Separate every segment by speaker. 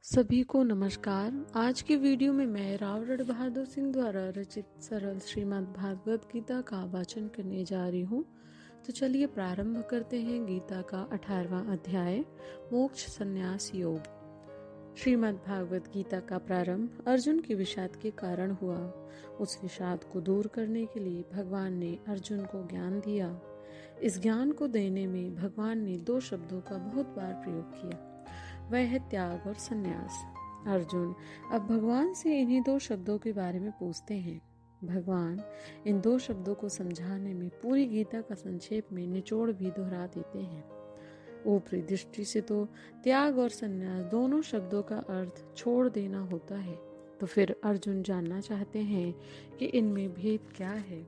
Speaker 1: सभी को नमस्कार। आज की वीडियो में मैं राव रण बहादुर सिंह द्वारा रचित सरल श्रीमद् भागवत गीता का वाचन करने जा रही हूँ। तो चलिए प्रारंभ करते हैं गीता का 18वां अध्याय मोक्ष संन्यास योग। श्रीमद् भागवत गीता का प्रारंभ अर्जुन के विषाद के कारण हुआ। उस विषाद को दूर करने के लिए भगवान ने अर्जुन को ज्ञान दिया। इस ज्ञान को देने में भगवान ने दो शब्दों का बहुत बार प्रयोग किया, वह है त्याग और संन्यास। अर्जुन अब भगवान से इन्हीं दो शब्दों के बारे में पूछते हैं। भगवान इन दो शब्दों को समझाने में पूरी गीता का संक्षेप में निचोड़ भी दोहरा देते हैं। ऊपरी दृष्टि से तो त्याग और संन्यास दोनों शब्दों का अर्थ छोड़ देना होता है, तो फिर अर्जुन जानना चाहते हैं कि इनमें भेद क्या है।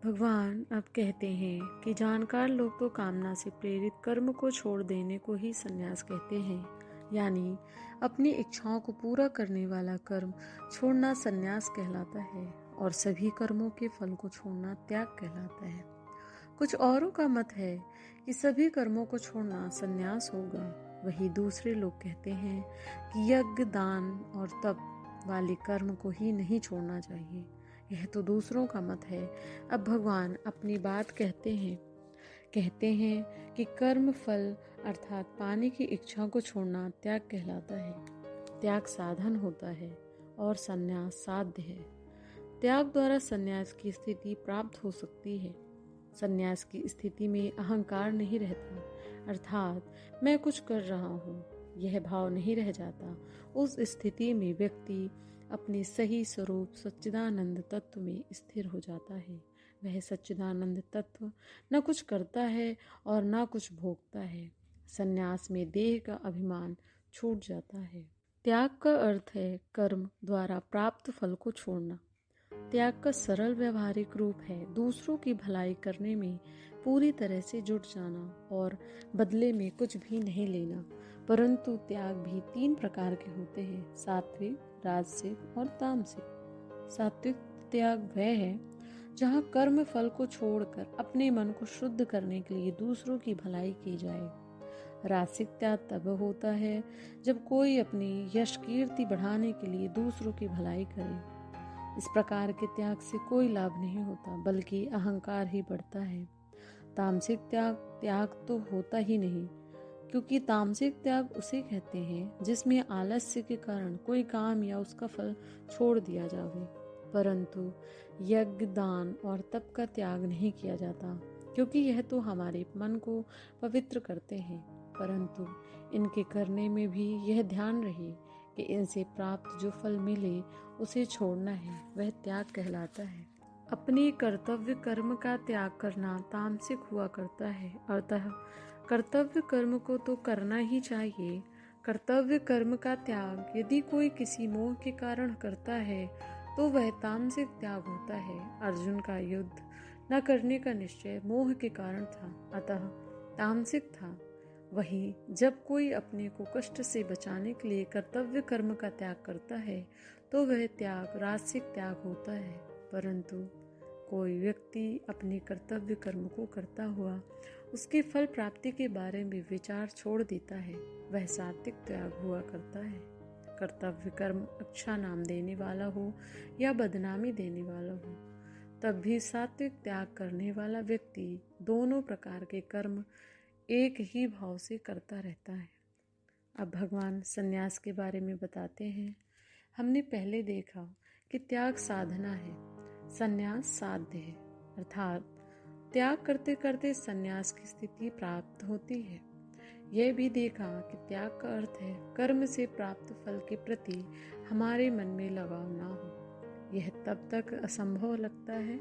Speaker 1: भगवान अब कहते हैं कि जानकार लोग तो कामना से प्रेरित कर्म को छोड़ देने को ही संन्यास कहते हैं, यानी अपनी इच्छाओं को पूरा करने वाला कर्म छोड़ना संन्यास कहलाता है और सभी कर्मों के फल को छोड़ना त्याग कहलाता है। कुछ औरों का मत है कि सभी कर्मों को छोड़ना संन्यास होगा। वही दूसरे लोग कहते हैं कि यज्ञ, दान और तप वाले कर्म को ही नहीं छोड़ना चाहिए। यह तो दूसरों का मत है। अब भगवान अपनी बात कहते हैं कि कर्म फल अर्थात पाने की इच्छा को छोड़ना त्याग कहलाता है। त्याग साधन होता है और संन्यास साध्य है। त्याग द्वारा संन्यास की स्थिति प्राप्त हो सकती है। संन्यास की स्थिति में अहंकार नहीं रहता, अर्थात मैं कुछ कर रहा हूँ, यह भाव नहीं रह जाता। उस स्थिति में व्यक्ति अपने सही स्वरूप सच्चिदानंद तत्व में स्थिर हो जाता है। वह सच्चिदानंद तत्व न कुछ करता है और न कुछ भोगता है। संन्यास में देह का अभिमान छूट जाता है। त्याग का अर्थ है कर्म द्वारा प्राप्त फल को छोड़ना। त्याग का सरल व्यवहारिक रूप है दूसरों की भलाई करने में पूरी तरह से जुट जाना और बदले में कुछ भी नहीं लेना। परंतु त्याग भी तीन प्रकार के होते हैं, सात्विक, राजसिक और तामसिक। सात्विक त्याग वह है जहाँ कर्म फल को छोड़कर अपने मन को शुद्ध करने के लिए दूसरों की भलाई की जाए। राजसिक त्याग तब होता है जब कोई अपनी यश कीर्ति बढ़ाने के लिए दूसरों की भलाई करे। इस प्रकार के त्याग से कोई लाभ नहीं होता, बल्कि अहंकार ही बढ़ता है। तामसिक त्याग तो होता ही नहीं, क्योंकि तामसिक त्याग उसे कहते हैं जिसमें आलस्य के कारण कोई काम या उसका फल छोड़ दिया जावे। परंतु यज्ञ, दान और तप का त्याग नहीं किया जाता, क्योंकि यह तो हमारे मन को पवित्र करते हैं। परंतु इनके करने में भी यह ध्यान रहे कि इनसे प्राप्त जो फल मिले उसे छोड़ना है, वह त्याग कहलाता है। अपने कर्तव्य कर्म का त्याग करना तामसिक हुआ करता है। अतः कर्तव्य कर्म को तो करना ही चाहिए। कर्तव्य कर्म का त्याग यदि कोई किसी मोह के कारण करता है तो वह तामसिक त्याग होता है। अर्जुन का युद्ध न करने का निश्चय मोह के कारण था, अतः तामसिक था। वही जब कोई अपने को कष्ट से बचाने के लिए कर्तव्य कर्म का त्याग करता है तो वह त्याग राजसिक त्याग होता है। परंतु कोई व्यक्ति अपने कर्तव्य कर्म को करता हुआ उसके फल प्राप्ति के बारे में विचार छोड़ देता है, वह सात्विक त्याग हुआ करता है। कर्तव्य कर्म अच्छा नाम देने वाला हो या बदनामी देने वाला हो, तब भी सात्विक त्याग करने वाला व्यक्ति दोनों प्रकार के कर्म एक ही भाव से करता रहता है। अब भगवान संन्यास के बारे में बताते हैं। हमने पहले देखा कि त्याग साधना है, संन्यास साध्य है, अर्थात त्याग करते करते संन्यास की स्थिति प्राप्त होती है। यह भी देखा कि त्याग का अर्थ है कर्म से प्राप्त फल के प्रति हमारे मन में लगाव ना हो। यह तब तक असंभव लगता है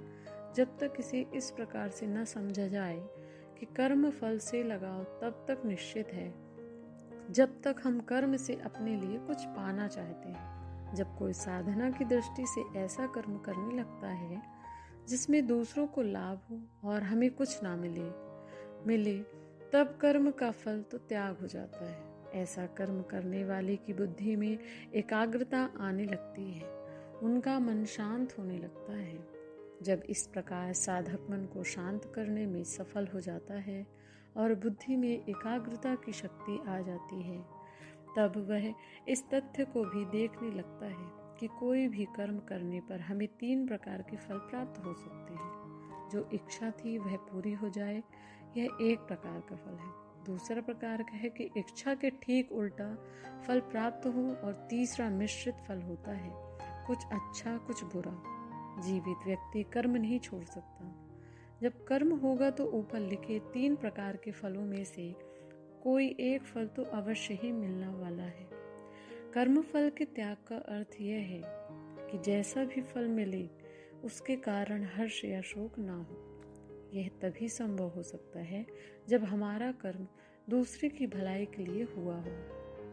Speaker 1: जब तक इसे इस प्रकार से न समझा जाए कि कर्म फल से लगाव तब तक निश्चित है जब तक हम कर्म से अपने लिए कुछ पाना चाहते हैं। जब कोई साधना की दृष्टि से ऐसा कर्म करने लगता है जिसमें दूसरों को लाभ हो और हमें कुछ ना मिले तब कर्म का फल तो त्याग हो जाता है। ऐसा कर्म करने वाले की बुद्धि में एकाग्रता आने लगती है, उनका मन शांत होने लगता है। जब इस प्रकार साधक मन को शांत करने में सफल हो जाता है और बुद्धि में एकाग्रता की शक्ति आ जाती है, तब वह इस तथ्य को भी देखने लगता है कि कोई भी कर्म करने पर हमें 3 प्रकार के फल प्राप्त हो सकते हैं। जो इच्छा थी वह पूरी हो जाए, यह एक प्रकार का फल है। दूसरा प्रकार का है कि इच्छा के ठीक उल्टा फल प्राप्त हो, और तीसरा मिश्रित फल होता है, कुछ अच्छा कुछ बुरा। जीवित व्यक्ति कर्म नहीं छोड़ सकता। जब कर्म होगा तो ऊपर लिखे 3 प्रकार के फलों में से कोई एक फल तो अवश्य ही मिलने वाला है। कर्म फल के त्याग का अर्थ यह है कि जैसा भी फल मिले उसके कारण हर्ष या शोक ना हो। यह तभी संभव हो सकता है जब हमारा कर्म दूसरे की भलाई के लिए हुआ हो।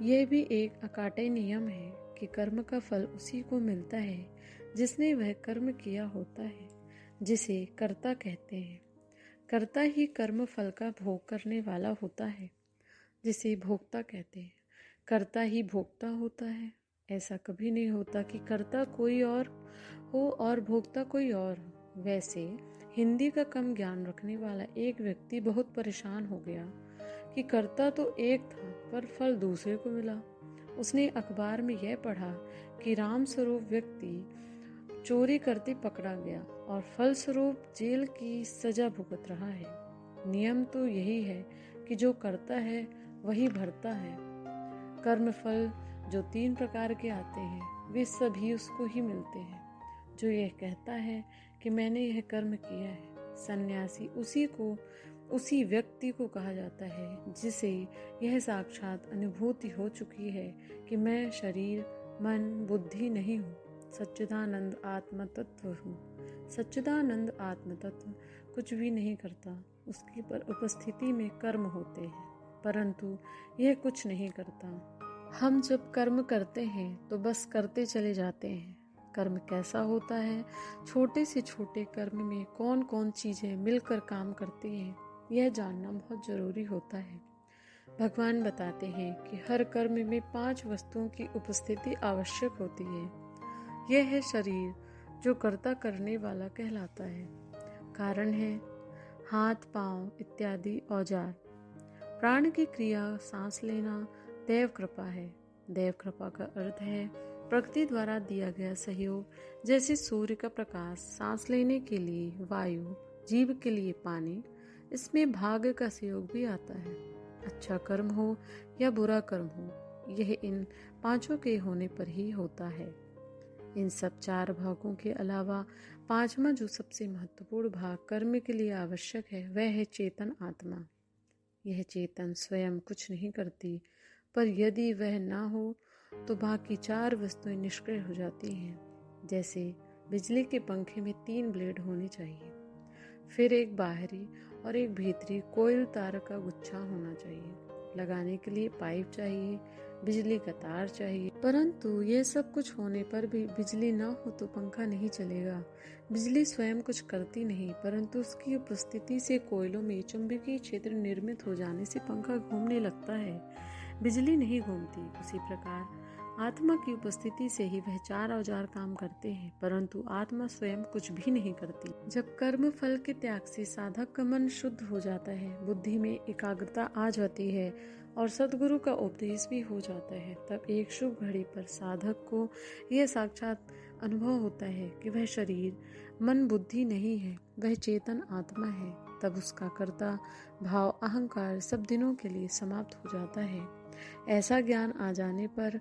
Speaker 1: यह भी एक अकाट्य नियम है कि कर्म का फल उसी को मिलता है जिसने वह कर्म किया होता है, जिसे कर्ता कहते हैं। कर्ता ही कर्म फल का भोग करने वाला होता है, जिसे भोक्ता कहते हैं। कर्ता ही भोक्ता होता है। ऐसा कभी नहीं होता कि कर्ता कोई और हो और भोक्ता कोई और हो। वैसे हिंदी का कम ज्ञान रखने वाला एक व्यक्ति बहुत परेशान हो गया कि कर्ता तो एक था पर फल दूसरे को मिला। उसने अखबार में यह पढ़ा कि राम स्वरूप व्यक्ति चोरी करते पकड़ा गया और फलस्वरूप जेल की सजा भुगत रहा है। नियम तो यही है कि जो करता है वही भरता है। कर्म फल जो 3 प्रकार के आते हैं वे सभी उसको ही मिलते हैं जो यह कहता है कि मैंने यह कर्म किया है। सन्यासी उसी व्यक्ति को कहा जाता है जिसे यह साक्षात अनुभूति हो चुकी है कि मैं शरीर, मन, बुद्धि नहीं हूँ, सच्चिदानंद आत्म तत्व हूँ। सच्चिदानंद आत्म तत्व कुछ भी नहीं करता, उसकी पर उपस्थिति में कर्म होते हैं, परंतु यह कुछ नहीं करता। हम जब कर्म करते हैं तो बस करते चले जाते हैं। कर्म कैसा होता है, छोटे से छोटे कर्म में कौन कौन चीजें मिलकर काम करती हैं, यह जानना बहुत जरूरी होता है। भगवान बताते हैं कि हर कर्म में 5 वस्तुओं की उपस्थिति आवश्यक होती है। यह है शरीर, जो कर्ता करने वाला कहलाता है। कारण है हाथ, पांव इत्यादि औजार। प्राण की क्रिया सांस लेना देव कृपा है। देव कृपा का अर्थ है प्रकृति द्वारा दिया गया सहयोग, जैसे सूर्य का प्रकाश, सांस लेने के लिए वायु, जीव के लिए पानी। इसमें भाग्य का सहयोग भी आता है। अच्छा कर्म हो या बुरा कर्म हो, यह इन 5 के होने पर ही होता है। इन सब 4 भागों के अलावा 5वां जो सबसे महत्वपूर्ण भाग कर्म के लिए आवश्यक है, वह है चेतन आत्मा। यह चेतन स्वयं कुछ नहीं करती, पर यदि वह ना हो तो बाकी 4 वस्तुएं निष्क्रिय हो जाती हैं। जैसे बिजली के पंखे में 3 ब्लेड होने चाहिए, फिर एक बाहरी और एक भीतरी कोयल तार का गुच्छा होना चाहिए, लगाने के लिए पाइप चाहिए, बिजली का तार चाहिए। परंतु ये सब कुछ होने पर भी बिजली ना हो तो पंखा नहीं चलेगा। बिजली स्वयं कुछ करती नहीं, परंतु उसकी उपस्थिति से कोयलों में चुंबकीय क्षेत्र निर्मित हो जाने से पंखा घूमने लगता है। बिजली नहीं घूमती। उसी प्रकार आत्मा की उपस्थिति से ही वह 4 औजार काम करते हैं, परंतु आत्मा स्वयं कुछ भी नहीं करती। जब कर्म फल के त्याग से साधक का मन शुद्ध हो जाता है, बुद्धि में एकाग्रता आ जाती है और सद्गुरु का उपदेश भी हो जाता है, तब एक शुभ घड़ी पर साधक को यह साक्षात अनुभव होता है कि वह शरीर, मन, बुद्धि नहीं है, वह चेतन आत्मा है। तब उसका कर्ता भाव, अहंकार सब दिनों के लिए समाप्त हो जाता है। ऐसा ज्ञान आ जाने पर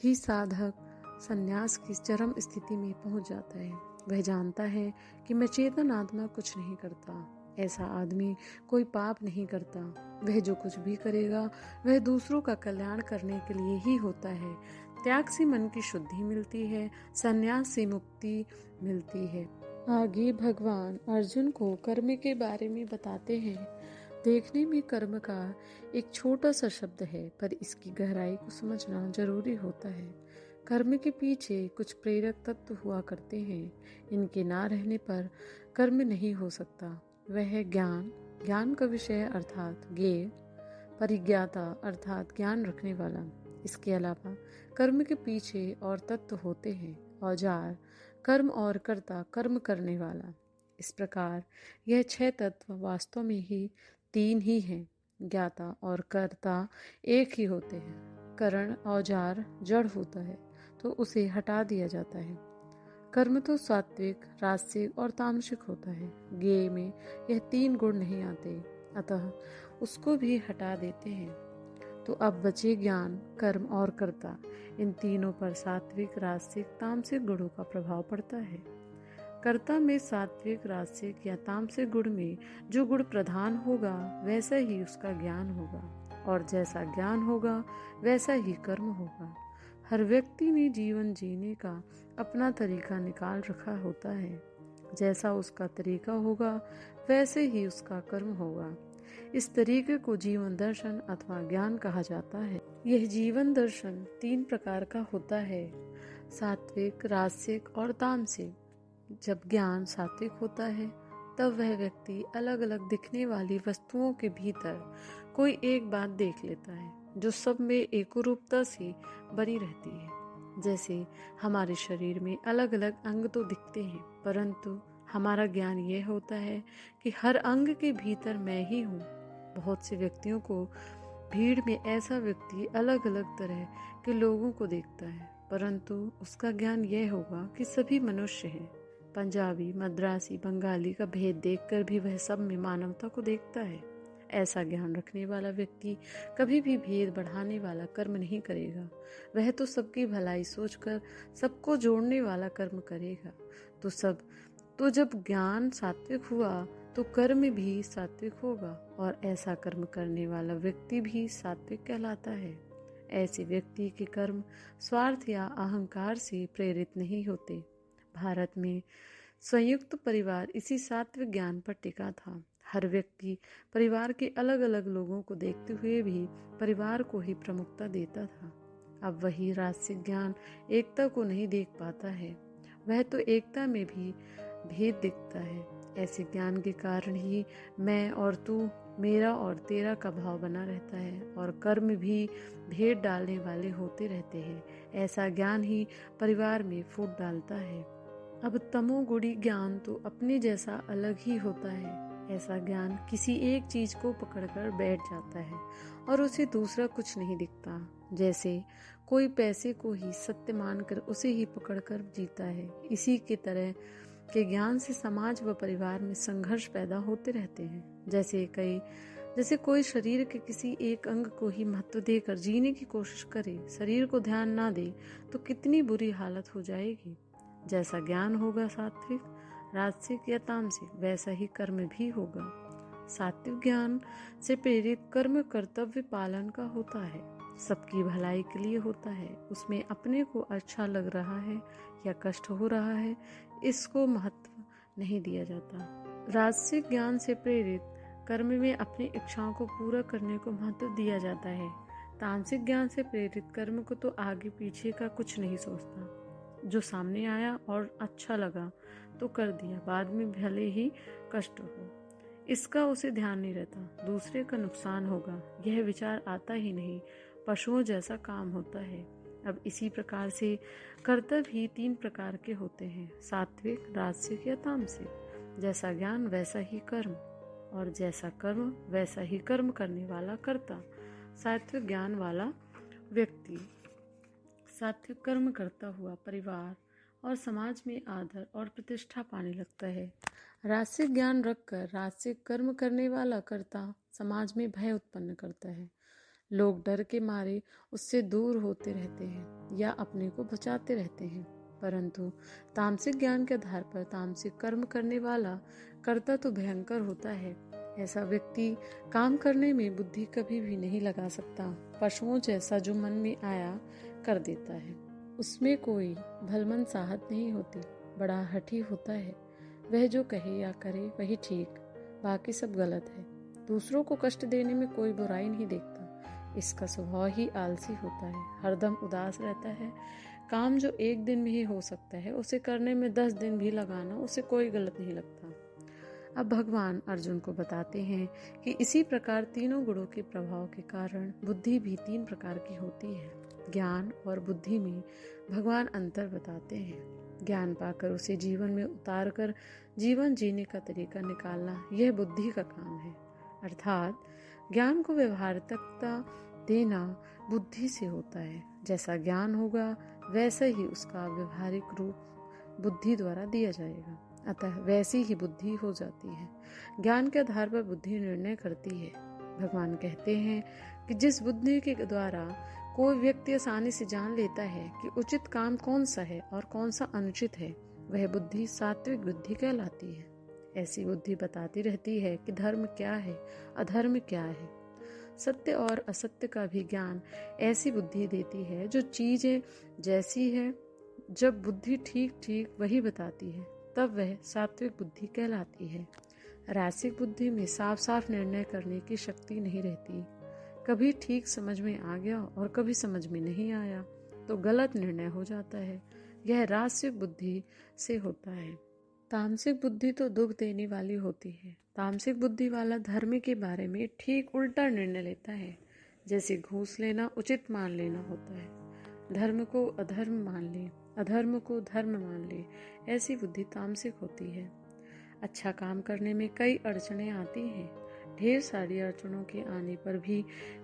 Speaker 1: ही साधक संन्यास की चरम स्थिति में पहुंच जाता है। वह जानता है कि मैं चेतन आत्मा कुछ नहीं करता। ऐसा आदमी कोई पाप नहीं करता। वह जो कुछ भी करेगा वह दूसरों का कल्याण करने के लिए ही होता है। त्याग से मन की शुद्धि मिलती है, संन्यास से मुक्ति मिलती है। आगे भगवान अर्जुन को कर्म के बारे में बताते हैं। देखने में कर्म का एक छोटा सा शब्द है, पर इसकी गहराई को समझना जरूरी होता है। कर्म के पीछे कुछ प्रेरक तत्व हुआ करते हैं। इनके ना रहने पर कर्म नहीं हो सकता। वह है ज्ञान, ज्ञान का विषय अर्थात ज्ञेय, परिज्ञाता अर्थात ज्ञान रखने वाला। इसके अलावा कर्म के पीछे और तत्व होते हैं। औजार, कर्म और कर्ता, कर्म करने वाला। इस प्रकार यह 6 तत्व वास्तव में ही 3 ही हैं। ज्ञाता और कर्ता एक ही होते हैं। उपकरण, औजार जड़ होता है तो उसे हटा दिया जाता है। कर्म तो सात्विक, राजसिक और तामसिक होता है। ज्ञेय में यह 3 गुण नहीं आते, अतः उसको भी हटा देते हैं। तो अब बचे ज्ञान, कर्म और कर्ता। इन तीनों पर सात्विक, राजसिक, तामसिक गुणों का प्रभाव पड़ता है। कर्ता में सात्विक, राजसिक या तामसिक गुण में जो गुण प्रधान होगा वैसा ही उसका ज्ञान होगा, और जैसा ज्ञान होगा वैसा ही कर्म होगा। हर व्यक्ति ने जीवन जीने का अपना तरीका निकाल रखा होता है। जैसा उसका तरीका होगा वैसे ही उसका कर्म होगा। इस तरीके को जीवन दर्शन अथवा ज्ञान कहा जाता है। यह जीवन दर्शन 3 प्रकार का होता है, सात्विक, राजसिक और तामसिक। जब ज्ञान सात्विक होता है तब वह व्यक्ति अलग अलग दिखने वाली वस्तुओं के भीतर कोई एक बात देख लेता है जो सब में एकरूपता से बनी रहती है। जैसे हमारे शरीर में अलग अलग अंग तो दिखते हैं, परंतु हमारा ज्ञान यह होता है कि हर अंग के भीतर मैं ही हूँ। बहुत से व्यक्तियों को भीड़ में ऐसा व्यक्ति अलग अलग तरह के लोगों को देखता है, परंतु उसका ज्ञान यह होगा कि सभी मनुष्य हैं। पंजाबी, मद्रासी, बंगाली का भेद देखकर भी वह सब में मानवता को देखता है। ऐसा ज्ञान रखने वाला व्यक्ति कभी भी भेद बढ़ाने वाला कर्म नहीं करेगा। वह तो सबकी भलाई सोचकर सबको जोड़ने वाला कर्म करेगा। तो जब ज्ञान सात्विक हुआ तो कर्म भी सात्विक होगा, और ऐसा कर्म करने वाला व्यक्ति भी सात्विक कहलाता है। ऐसे व्यक्ति के कर्म स्वार्थ या अहंकार से प्रेरित नहीं होते। भारत में संयुक्त परिवार इसी सात्विक ज्ञान पर टिका था। हर व्यक्ति परिवार के अलग अलग लोगों को देखते हुए भी परिवार को ही प्रमुखता देता था। अब वही राजसिक ज्ञान एकता को नहीं देख पाता है, वह तो एकता में भी भेद दिखता है। ऐसे ज्ञान के कारण ही मैं और तू, मेरा और तेरा का भाव बना रहता है, और कर्म भी भेद डालने वाले होते रहते हैं। ऐसा ज्ञान ही परिवार में फूट डालता है। अब तमोगुणी ज्ञान तो अपने जैसा अलग ही होता है। ऐसा ज्ञान किसी एक चीज को पकड़कर बैठ जाता है और उसे दूसरा कुछ नहीं दिखता। जैसे कोई पैसे को ही सत्य मानकर उसे ही पकड़कर जीता है। इसी के तरह के ज्ञान से समाज व परिवार में संघर्ष पैदा होते रहते हैं। जैसे कोई शरीर के किसी एक अंग को ही महत्व देकर जीने की कोशिश करे, शरीर को ध्यान ना दे, तो कितनी बुरी हालत हो जाएगी। जैसा ज्ञान होगा सात्विक, राजसिक या तामसिक, वैसा ही कर्म भी होगा। सात्विक ज्ञान से प्रेरित कर्म कर्तव्य पालन का होता है, सबकी भलाई के लिए होता है। उसमें अपने को अच्छा लग रहा है या कष्ट हो रहा है, इसको महत्व नहीं दिया जाता। राजसिक ज्ञान से प्रेरित कर्म में अपनी इच्छाओं को पूरा करने को महत्व दिया जाता है। तामसिक ज्ञान से प्रेरित कर्म को तो आगे पीछे का कुछ नहीं सोचता, जो सामने आया और अच्छा लगा तो कर दिया, बाद में भले ही कष्ट हो, इसका उसे ध्यान नहीं रहता। दूसरे का नुकसान होगा यह विचार आता ही नहीं, पशुओं जैसा काम होता है। अब इसी प्रकार से कर्तव्य भी 3 प्रकार के होते हैं, सात्विक, राजसिक या तामसिक। जैसा ज्ञान वैसा ही कर्म, और जैसा कर्म वैसा ही कर्म करने वाला कर्ता। सात्विक ज्ञान वाला व्यक्ति सात्विक कर्म करता हुआ परिवार और समाज में आदर और प्रतिष्ठा पाने लगता है। राजसिक ज्ञान रखकर राजसिक कर्म करने वाला कर्ता समाज में भय उत्पन्न करता है। लोग डर के मारे उससे दूर होते रहते हैं या अपने को बचाते रहते हैं। परंतु तामसिक ज्ञान के आधार पर तामसिक कर्म करने वाला कर्ता तो भयंकर होता है। ऐसा व्यक्ति काम करने में बुद्धि कभी भी नहीं लगा सकता। पशुओं जैसा जो मन में आया कर देता है, उसमें कोई भलमन साहत नहीं होती। बड़ा हठी होता है, वह जो कहे या करे वही ठीक, बाकी सब गलत है। दूसरों को कष्ट देने में कोई बुराई नहीं देखता। इसका स्वभाव ही आलसी होता है, हरदम उदास रहता है। काम जो एक दिन में ही हो सकता है उसे करने में 10 दिन भी लगाना उसे कोई गलत नहीं लगता। अब भगवान अर्जुन को बताते हैं कि इसी प्रकार तीनों गुणों के प्रभाव के कारण बुद्धि भी 3 प्रकार की होती है। ज्ञान और बुद्धि में भगवान अंतर बताते हैं। ज्ञान पाकर उसे जीवन में उतार कर जीवन जीने का तरीका निकालना यह बुद्धि का काम है। अर्थात ज्ञान को व्यवहारिकता देना बुद्धि से होता है। जैसा ज्ञान होगा वैसा ही उसका व्यवहारिक रूप बुद्धि द्वारा दिया जाएगा, अतः वैसी ही बुद्धि हो जाती है। ज्ञान के आधार पर बुद्धि निर्णय करती है। भगवान कहते हैं कि जिस बुद्धि के द्वारा कोई व्यक्ति आसानी से जान लेता है कि उचित काम कौन सा है और कौन सा अनुचित है, वह बुद्धि सात्विक बुद्धि कहलाती है। ऐसी बुद्धि बताती रहती है कि धर्म क्या है, अधर्म क्या है। सत्य और असत्य का भी ज्ञान ऐसी बुद्धि देती है जो चीजें जैसी है। जब बुद्धि ठीक ठीक वही बताती है तब वह सात्विक बुद्धि कहलाती है। रासिक बुद्धि में साफ साफ निर्णय करने की शक्ति नहीं रहती। कभी ठीक समझ में आ गया और कभी समझ में नहीं आया तो गलत निर्णय हो जाता है। यह रासिक बुद्धि से होता है। तामसिक बुद्धि तो दुख देने वाली होती है। तामसिक बुद्धि वाला धर्म के बारे में ठीक उल्टा निर्णय लेता है। जैसे घूस लेना उचित मान लेना होता है, धर्म को अधर्म मान ले, अधर्म को धर्म मान ले, ऐसी बुद्धि तामसिक होती है। अच्छा काम करने में कई अड़चनें आती हैं। ढेर सारी अड़चनों के आने पर भी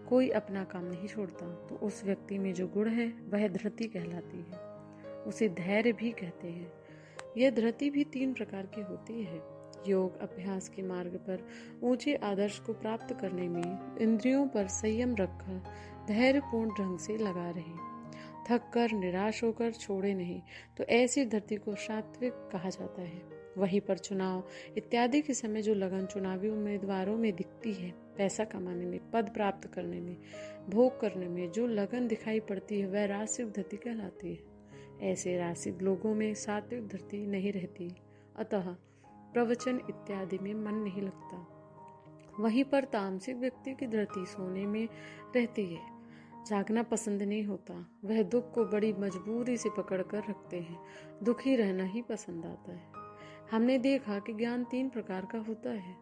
Speaker 1: कोई अपना काम नहीं छोड़ता तो उस व्यक्ति में जो गुण है वह धृति कहलाती है। उसे धैर्य भी कहते हैं। यह धृति भी 3 प्रकार की होती है। योग अभ्यास के मार्ग पर ऊंचे आदर्श को प्राप्त करने में इंद्रियों पर संयम रखकर धैर्यपूर्ण ढंग से लगा रहे, थक कर निराश होकर छोड़े नहीं, तो ऐसी धृति को सात्विक कहा जाता है। वहीं पर चुनाव इत्यादि के समय जो लगन चुनावी उम्मीदवारों में दिखती है, पैसा कमाने में, पद प्राप्त करने में, भोग करने में जो लगन दिखाई पड़ती है, वह रासिक धृति कहलाती है। ऐसे रासिक लोगों में सात्विक धृति नहीं रहती, अतः प्रवचन इत्यादि में मन नहीं लगता। वहीं पर तामसिक व्यक्ति की धृति सोने में रहती है। जागना पसंद नहीं होता। वह दुख को बड़ी मजबूरी से पकड़ कर रखते हैं। दुखी रहना ही पसंद आता है। हमने देखा कि ज्ञान 3 प्रकार का होता है।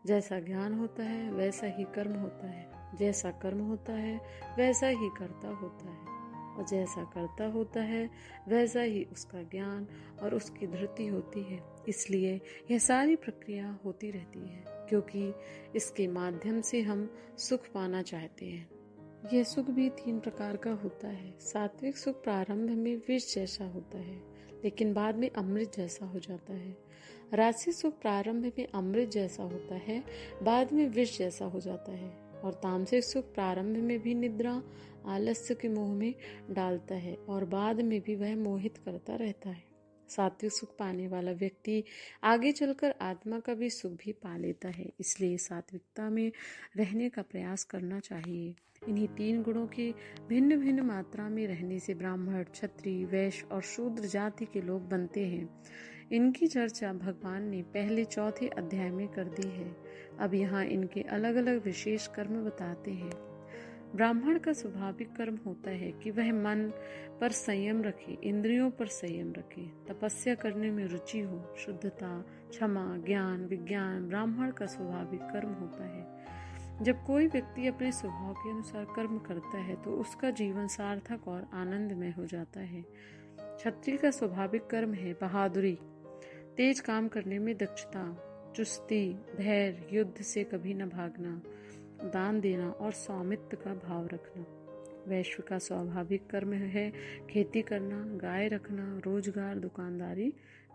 Speaker 1: जैसा ज्ञान होता है वैसा ही कर्म होता है, जैसा कर्म होता है वैसा ही कर्ता होता है, और जैसा कर्ता होता है वैसा ही उसका ज्ञान और उसकी धृति होती है। इसलिए यह सारी प्रक्रिया होती रहती है, क्योंकि इसके माध्यम से हम सुख पाना चाहते हैं। यह सुख भी 3 प्रकार का होता है। सात्विक सुख प्रारंभ में विष जैसा होता है, लेकिन बाद में अमृत जैसा हो जाता है। रासिक सुख प्रारंभ में अमृत जैसा होता है, बाद में विष जैसा हो जाता है। और तामसिक सुख प्रारंभ में भी निद्रा आलस्य के मोह में डालता है और बाद में भी वह मोहित करता रहता है। सात्विक सुख पाने वाला व्यक्ति आगे चलकर आत्मा का भी सुख भी पा लेता है। इसलिए सात्विकता में रहने का प्रयास करना चाहिए। इन्हीं 3 गुणों की भिन्न भिन्न मात्रा में रहने से ब्राह्मण, क्षत्रिय, वैश्य और शूद्र जाति के लोग बनते हैं। इनकी चर्चा भगवान ने पहले 4थे अध्याय में कर दी है। अब यहाँ इनके अलग अलग विशेष कर्म बताते हैं। ब्राह्मण का स्वाभाविक कर्म होता है कि वह मन पर संयम रखे, इंद्रियों पर संयम रखे, तपस्या करने में रुचि हो, शुद्धता, क्षमा, ज्ञान, विज्ञान ब्राह्मण का स्वाभाविक कर्म होता है। जब कोई व्यक्ति अपने स्वभाव के अनुसार कर्म करता है तो उसका जीवन सार्थक और आनंदमय हो जाता है। क्षत्रिय का स्वाभाविक कर्म है बहादुरी, तेज काम करने में दक्षता, चुस्ती, धैर्य, युद्ध से कभी न भागना, दान देना और स्वामित्व का भाव रखना। वैश्य का स्वाभाविक कर्म है खेती करना, गाय रखना, रोजगार, दुकानदारी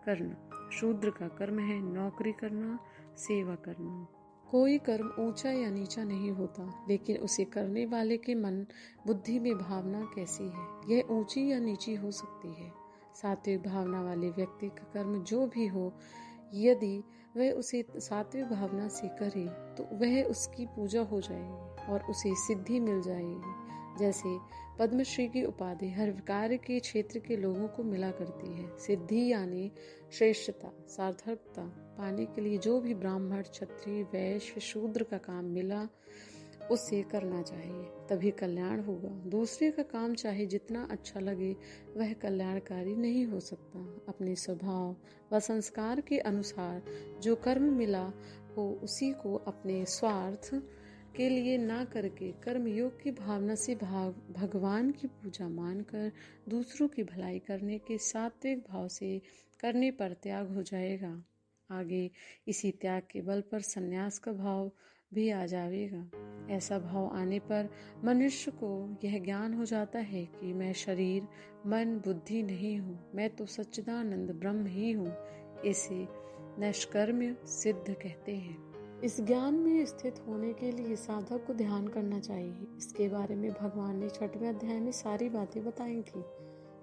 Speaker 1: करना। शूद्र का कर्म है नौकरी करना, सेवा करना। कोई कर्म ऊंचा या नीचा नहीं होता, लेकिन उसे करने वाले के मन बुद्धि में भावना कैसी है, यह ऊंची या नीची हो सकती है। सात्विक भावना वाले व्यक्ति का कर्म जो भी हो, यदि वह उसे सात्विक भावना से करे तो वह उसकी पूजा हो जाएगी और उसे सिद्धि मिल जाएगी। जैसे पद्मश्री की उपाधि हर कार्य के क्षेत्र के लोगों को मिला करती है। सिद्धि यानी श्रेष्ठता, सार्थकता पाने के लिए जो भी ब्राह्मण, क्षत्रिय, वैश्य, शूद्र का काम मिला उसे करना चाहिए, तभी कल्याण होगा। दूसरे का काम चाहे जितना अच्छा लगे वह कल्याणकारी नहीं हो सकता। अपने स्वभाव व संस्कार के अनुसार जो कर्म मिला हो उसी को अपने स्वार्थ के लिए ना करके कर्मयोग की भावना से भगवान की पूजा मानकर दूसरों की भलाई करने के सात्विक भाव से करने पर त्याग हो जाएगा। आगे इसी त्याग के बल पर संन्यास का भाव भी आ जाएगा। ऐसा भाव आने पर मनुष्य को यह ज्ञान हो जाता है कि मैं शरीर, मन, बुद्धि नहीं हूँ, मैं तो सच्चिदानंद ब्रह्म ही हूँ। इसे नैष्कर्म्य सिद्ध कहते हैं। इस ज्ञान में स्थित होने के लिए साधक को ध्यान करना चाहिए। इसके बारे में भगवान ने 6वें अध्याय में सारी बातें बताई थी।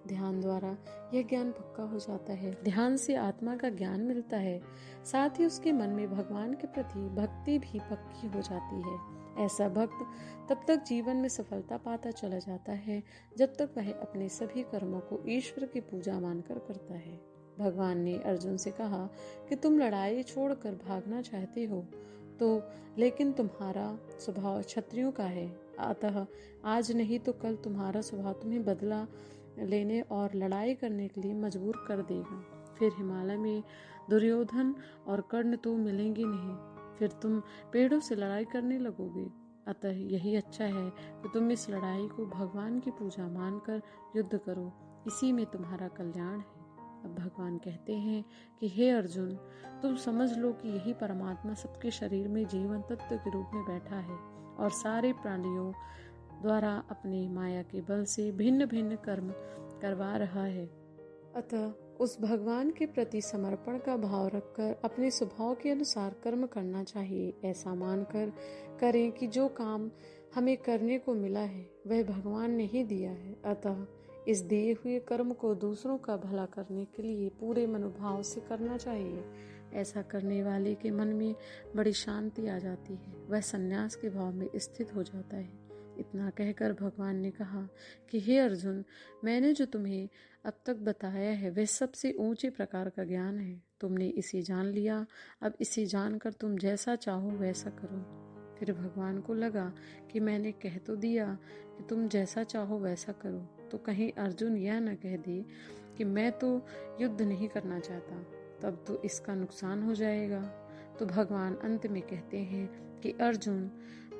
Speaker 1: ध्यान द्वारा यह ज्ञान पक्का हो जाता है। ध्यान से आत्मा का ज्ञान मिलता है, साथ ही उसके मन में भगवान के प्रति भक्ति भी पक्की हो जाती है। ऐसा भक्त तब तक जीवन में सफलता पाता चला जाता है जब तक वह अपने सभी कर्मों को ईश्वर की पूजा मानकर करता है। भगवान ने अर्जुन से कहा कि तुम लड़ाई छोड़कर भागना चाहते हो तो, लेकिन तुम्हारा स्वभाव क्षत्रियों का है, अतः आज नहीं तो कल तुम्हारा स्वभाव तुम्हें बदला लेने और लड़ाई करने के लिए मजबूर कर देगा। फिर हिमालय में दुर्योधन और कर्ण तो मिलेंगे नहीं, फिर तुम पेड़ों से लड़ाई करने लगोगे। अतः यही अच्छा है कि तुम इस लड़ाई को भगवान की पूजा मानकर युद्ध करो, इसी में तुम्हारा कल्याण है। अब भगवान कहते हैं कि हे अर्जुन, तुम समझ लो कि यही परमात्मा सबके शरीर में जीवन तत्व के रूप में बैठा है और सारे प्राणियों द्वारा अपने माया के बल से भिन्न भिन्न कर्म करवा रहा है। अतः उस भगवान के प्रति समर्पण का भाव रखकर अपने स्वभाव के अनुसार कर्म करना चाहिए। ऐसा मानकर करें कि जो काम हमें करने को मिला है वह भगवान ने ही दिया है। अतः इस दिए हुए कर्म को दूसरों का भला करने के लिए पूरे मनोभाव से करना चाहिए। ऐसा करने वाले के मन में बड़ी शांति आ जाती है, वह संन्यास के भाव में स्थित हो जाता है। इतना कहकर भगवान ने कहा कि हे अर्जुन, मैंने जो तुम्हें अब तक बताया है वह सबसे ऊंचे प्रकार का ज्ञान है। तुमने इसे जान लिया, अब इसे जानकर तुम जैसा चाहो वैसा करो। फिर भगवान को लगा कि मैंने कह तो दिया कि तुम जैसा चाहो वैसा करो, तो कहीं अर्जुन यह न कह दे कि मैं तो युद्ध नहीं करना चाहता, तब तो इसका नुकसान हो जाएगा। तो भगवान अंत में कहते हैं कि अर्जुन,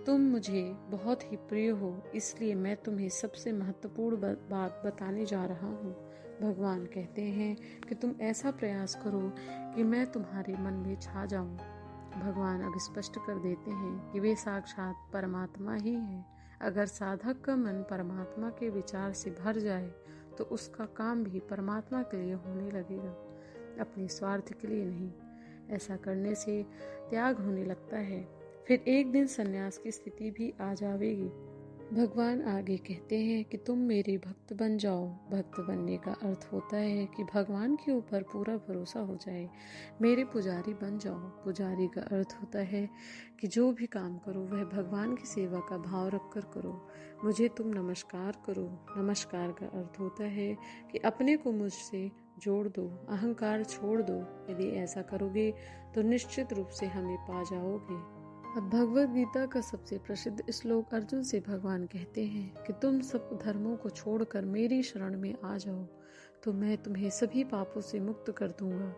Speaker 1: तुम मुझे बहुत ही प्रिय हो, इसलिए मैं तुम्हें सबसे महत्वपूर्ण बात बताने जा रहा हूँ। भगवान कहते हैं कि तुम ऐसा प्रयास करो कि मैं तुम्हारे मन में छा जाऊं। भगवान अब स्पष्ट कर देते हैं कि वे साक्षात परमात्मा ही हैं। अगर साधक का मन परमात्मा के विचार से भर जाए तो उसका काम भी परमात्मा के लिए होने लगेगा, अपने स्वार्थ के लिए नहीं। ऐसा करने से त्याग होने लगता है, फिर एक दिन संन्यास की स्थिति भी आ जाएगी। भगवान आगे कहते हैं कि तुम मेरे भक्त बन जाओ। भक्त बनने का अर्थ होता है कि भगवान के ऊपर पूरा भरोसा हो जाए। मेरे पुजारी बन जाओ। पुजारी का अर्थ होता है कि जो भी काम करो वह भगवान की सेवा का भाव रखकर करो। मुझे तुम नमस्कार करो। नमस्कार का अर्थ होता है कि अपने को मुझसे जोड़ दो, अहंकार छोड़ दो। यदि ऐसा करोगे तो निश्चित रूप से हमें पा जाओगे। अब भगवद गीता का सबसे प्रसिद्ध श्लोक अर्जुन से भगवान कहते हैं कि तुम सब धर्मों को छोड़कर मेरी शरण में आ जाओ तो मैं तुम्हें सभी पापों से मुक्त कर दूंगा।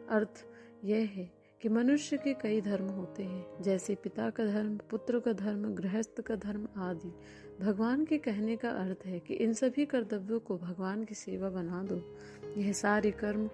Speaker 1: अर्थ यह है कि मनुष्य के कई धर्म होते हैं, जैसे पिता का धर्म, पुत्र का धर्म, गृहस्थ का धर्म आदि। भगवान के कहने का अर्थ है कि इन सभी कर्तव्यों को भगवान की सेवा बना दो। यह सारे कर्म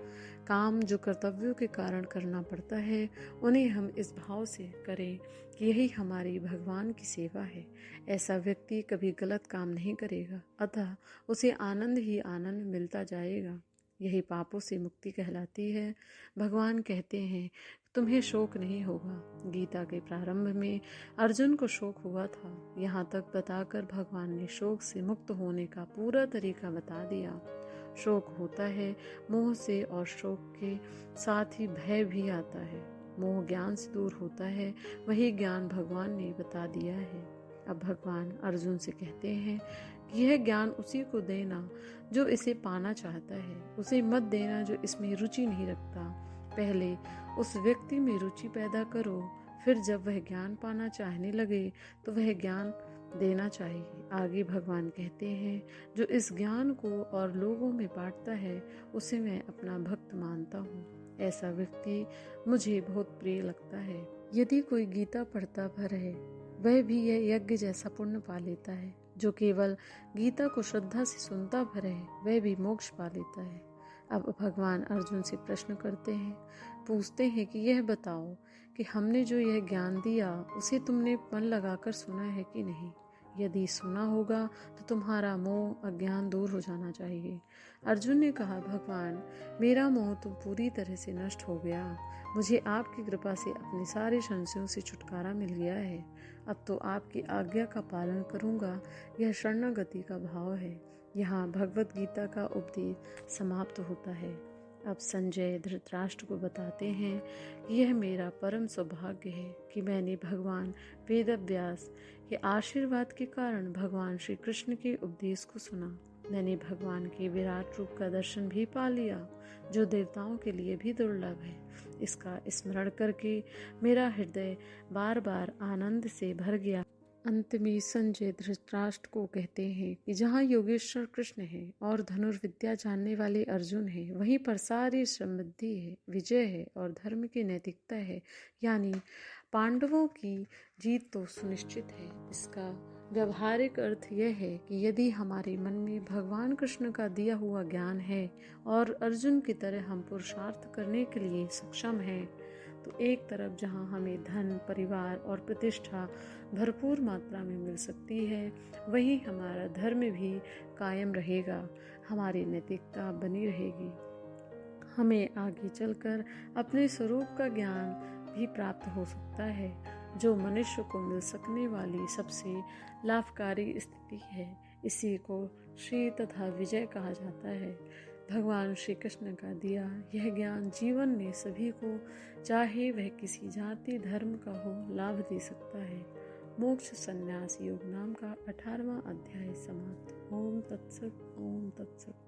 Speaker 1: काम जो कर्तव्यों के कारण करना पड़ता है, उन्हें हम इस भाव से करें कि यही हमारी भगवान की सेवा है। ऐसा व्यक्ति कभी गलत काम नहीं करेगा, अतः उसे आनंद ही आनंद मिलता जाएगा। यही पापों से मुक्ति कहलाती है। भगवान कहते हैं तुम्हें शोक नहीं होगा। गीता के प्रारंभ में अर्जुन को शोक हुआ था, यहाँ तक बताकर भगवान ने शोक से मुक्त होने का पूरा तरीका बता दिया। शोक होता है मोह से और शोक के साथ ही भय भी आता है। मोह ज्ञान से दूर होता है, वही ज्ञान भगवान ने बता दिया है। अब भगवान अर्जुन से कहते हैं कि यह ज्ञान उसी को देना जो इसे पाना चाहता है, उसे मत देना जो इसमें रुचि नहीं रखता। पहले उस व्यक्ति में रुचि पैदा करो, फिर जब वह ज्ञान पाना चाहने लगे तो वह ज्ञान देना चाहिए। आगे भगवान कहते हैं जो इस ज्ञान को और लोगों में बांटता है उसे मैं अपना भक्त मानता हूँ। ऐसा व्यक्ति मुझे बहुत प्रिय लगता है। यदि कोई गीता पढ़ता भर है, वह भी यह यज्ञ जैसा पुण्य पा लेता है। जो केवल गीता को श्रद्धा से सुनता भर है, वह भी मोक्ष पा लेता है। अब भगवान अर्जुन से प्रश्न करते हैं, पूछते हैं कि यह बताओ कि हमने जो यह ज्ञान दिया उसे तुमने मन लगाकर सुना है कि नहीं। यदि सुना होगा तो तुम्हारा मोह अज्ञान दूर हो जाना चाहिए। अर्जुन ने कहा, भगवान, मेरा मोह तो पूरी तरह से नष्ट हो गया। मुझे आपकी कृपा से अपने सारे संशयों से छुटकारा मिल गया है। अब तो आपकी आज्ञा का पालन करूंगा। यह शरणागति का भाव है। यहाँ भगवत गीता का उपदेश समाप्त होता है। अब संजय धृतराष्ट्र को बताते हैं कि यह मेरा परम सौभाग्य है कि मैंने भगवान वेदव्यास के आशीर्वाद के कारण भगवान श्री कृष्ण के उपदेश को सुना। मैंने भगवान के विराट रूप का दर्शन भी पा लिया, जो देवताओं के लिए भी दुर्लभ है। इसका स्मरण करके मेरा हृदय बार बार आनंद से भर गया। अंत में संजय धृतराष्ट्र को कहते हैं कि जहाँ योगेश्वर कृष्ण है और धनुर्विद्या जानने वाले अर्जुन है, वहीं पर सारी समृद्धि है, विजय है और धर्म की नैतिकता है। यानी पांडवों की जीत तो सुनिश्चित है। इसका व्यवहारिक अर्थ यह है कि यदि हमारे मन में भगवान कृष्ण का दिया हुआ ज्ञान है और अर्जुन की तरह हम पुरुषार्थ करने के लिए सक्षम हैं, तो एक तरफ जहां हमें धन, परिवार और प्रतिष्ठा भरपूर मात्रा में मिल सकती है, वहीं हमारा धर्म भी कायम रहेगा, हमारी नैतिकता बनी रहेगी। हमें आगे चलकर अपने स्वरूप का ज्ञान भी प्राप्त हो सकता है, जो मनुष्य को मिल सकने वाली सबसे लाभकारी स्थिति है। इसी को श्री तथा विजय कहा जाता है। भगवान श्री कृष्ण का दिया यह ज्ञान जीवन में सभी को, चाहे वह किसी जाति धर्म का हो, लाभ दे सकता है। मोक्ष संन्यास योग नाम का 18वां अध्याय समाप्त। ओम तत्सत। ओम तत्सत।